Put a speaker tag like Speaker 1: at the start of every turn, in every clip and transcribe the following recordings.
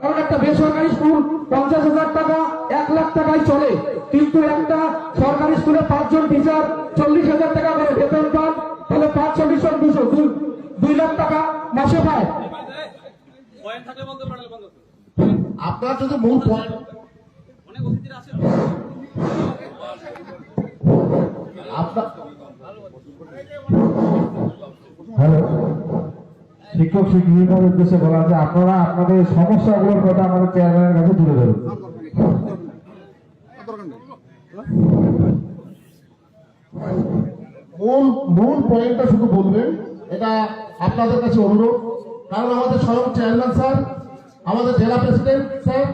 Speaker 1: কারণ একটা বেসরকারি স্কুল 50,000 টাকা 1 লাখ টাকায় চলে, কিন্তু একটা সরকারি স্কুলে 5 জন টিচার 40,000 টাকা করে বেতন পান, তাহলে 5 40 2 লাখ টাকা মাসে পায়।
Speaker 2: আপনার যদি মূল পয়েন্ট
Speaker 3: হ্যালো, শিক্ষক শিক্ষিকার উদ্দেশ্যে বলা যে আপনারা আপনাদের সমস্যাগুলোর কথা আমাদের চেয়ারম্যানের কাছে তুলে ধরুন।
Speaker 2: মূল পয়েন্টটা শুধু বলবেন, এটা আপনাদের কাছে অনুরোধ। কারণ আমাদের স্বয়ং চেয়ারম্যান স্যার, আমাদের জেলা প্রেসিডেন্ট স্যার,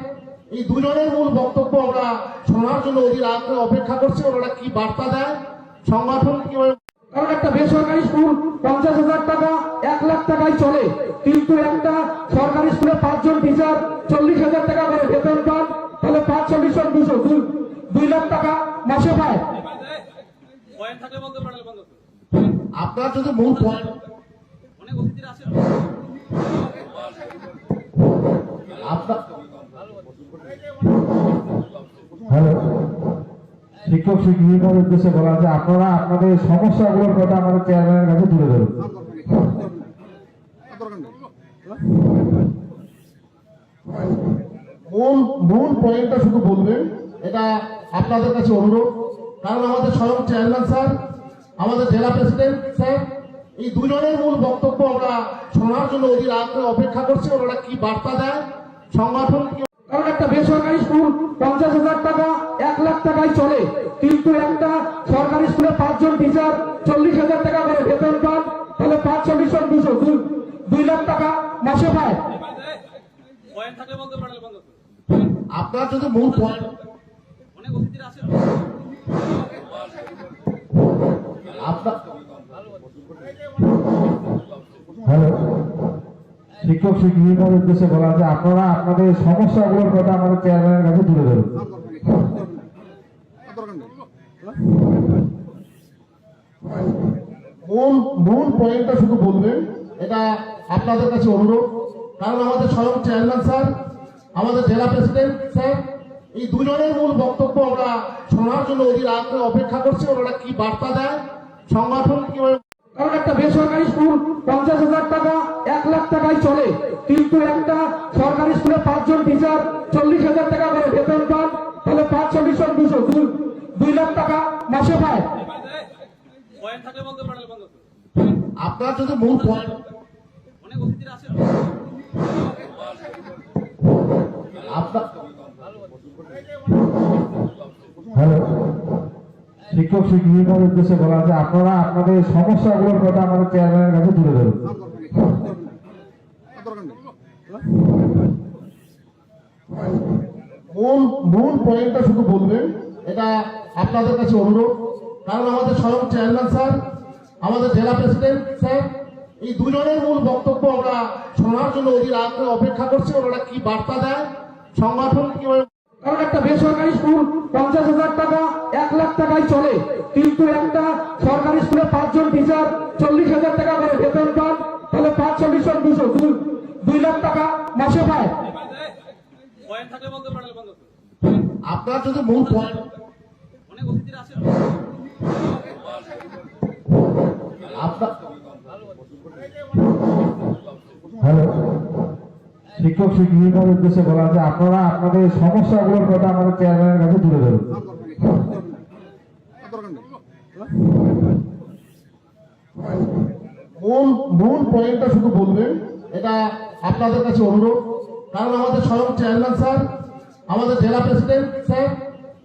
Speaker 2: এই দুজনের মূল বক্তব্য আমরা শোনার জন্য অধীর আগ্রহে অপেক্ষা করছি। ওনারা কি বার্তা দেয়, সংগঠন কিভাবে।
Speaker 1: কারণ একটা বেসরকারি স্কুল 50,000 টাকা 1 লাখ টাকায় চলে, কিন্তু একটা সরকারি স্কুলে 5 জন টিচার 40,000 টাকা করে বেতন পান, তাহলে 5 40 2 লাখ টাকা মাসে পায়।
Speaker 2: আপনার যদি মূল পয়েন্ট
Speaker 3: হ্যালো, শিক্ষক শিক্ষিকার উদ্দেশ্যে বলা যে আপনারা আপনাদের সমস্যাগুলোর কথা আমাদের চেয়ারম্যানের কাছে তুলে ধরুন।
Speaker 2: মূল পয়েন্টটা শুধু বলবেন, এটা আপনাদের কাছে অনুরোধ। কারণ আমাদের স্বয়ং চেয়ারম্যান স্যার, আমাদের জেলা প্রেসিডেন্ট স্যার, এই দুজনের মূল বক্তব্য আমরা শোনার জন্য অধীর আগ্রহে অপেক্ষা করছি। ওনারা কি বার্তা দেয়, সংগঠন কি।
Speaker 1: কারণ একটা বেসরকারি স্কুল 50,000 টাকা 1 লাখ টাকায় চলে, কিন্তু একটা সরকারি স্কুলে 5 জন টিচার 40,000 টাকা করে বেতন পান, তাহলে 5 40 2 লাখ টাকা মাসে পায়।
Speaker 2: আপনার যদি মূল পয়েন্ট
Speaker 3: হ্যালো, শিক্ষক শিক্ষিকার উদ্দেশ্যে বলা যে আপনারা আপনাদের সমস্যাগুলোর কথা আমাদের চেয়ারম্যানের কাছে তুলে ধরুন।
Speaker 2: মূল পয়েন্টটা শুধু বলবেন, এটা আপনাদের কাছে অনুরোধ। কারণ আমাদের স্বয়ং চেয়ারম্যান স্যার, আমাদের জেলা প্রেসিডেন্ট স্যার, এই দুজনের মূল বক্তব্য আমরা শোনার জন্য অধীর আগ্রহে অপেক্ষা করছি। ওনারা কি বার্তা দেয়, সংগঠন কিভাবে।
Speaker 1: কারণ একটা বেসরকারি স্কুল 50,000 টাকা 1 লাখ টাকায় চলে, কিন্তু একটা সরকারি স্কুলে 5 জন টিচার 40,000 টাকা করে বেতন পান, তাহলে 5 40 2 লাখ টাকা মাসে পায়।
Speaker 2: আপনার যদি মূল পয়েন্ট
Speaker 3: হ্যালো, শিক্ষক শিক্ষিকার উদ্দেশ্যে বলা যে আপনারা আপনাদের সমস্যাগুলোর কথা আমাদের চেয়ারম্যানের কাছে তুলে ধরুন।
Speaker 2: মূল পয়েন্টটা শুধু বলবেন, এটা আপনাদের কাছে অনুরোধ। কারণ আমাদের স্বয়ং চেয়ারম্যান স্যার, আমাদের জেলা প্রেসিডেন্ট স্যার, এই দুজনের মূল বক্তব্য আমরা শোনার জন্য অধীর আগ্রহে অপেক্ষা করছি। ওনারা কি বার্তা দেয়, সংগঠন কিভাবে।
Speaker 1: কারণ একটা বেসরকারি স্কুল 50,000 টাকা 1 লাখ টাকায় চলে, কিন্তু একটা সরকারি স্কুলে 5 জন টিচার 40,000 টাকা করে বেতন পান, তাহলে 5 40 2 লাখ টাকা মাসে পায়।
Speaker 2: আপনার যদি মূল পয়েন্ট
Speaker 3: হ্যালো, শিক্ষক শিক্ষিকার উদ্দেশ্যে বলা যে আপনারা আপনাদের সমস্যাগুলোর কথা আমাদের চেয়ারম্যানের কাছে তুলে ধরুন।
Speaker 2: মূল পয়েন্টটা শুধু বলবেন, এটা আপনাদের কাছে অনুরোধ। কারণ আমাদের স্বয়ং চেয়ারম্যান স্যার, আমাদের জেলা প্রেসিডেন্ট স্যার,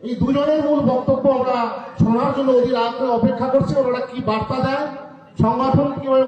Speaker 2: এই দুজনের মূল বক্তব্য আমরা শোনার জন্য অধীর আগ্রহে অপেক্ষা করছি। ওনারা কি বার্তা দেয়, সংগঠন কিভাবে।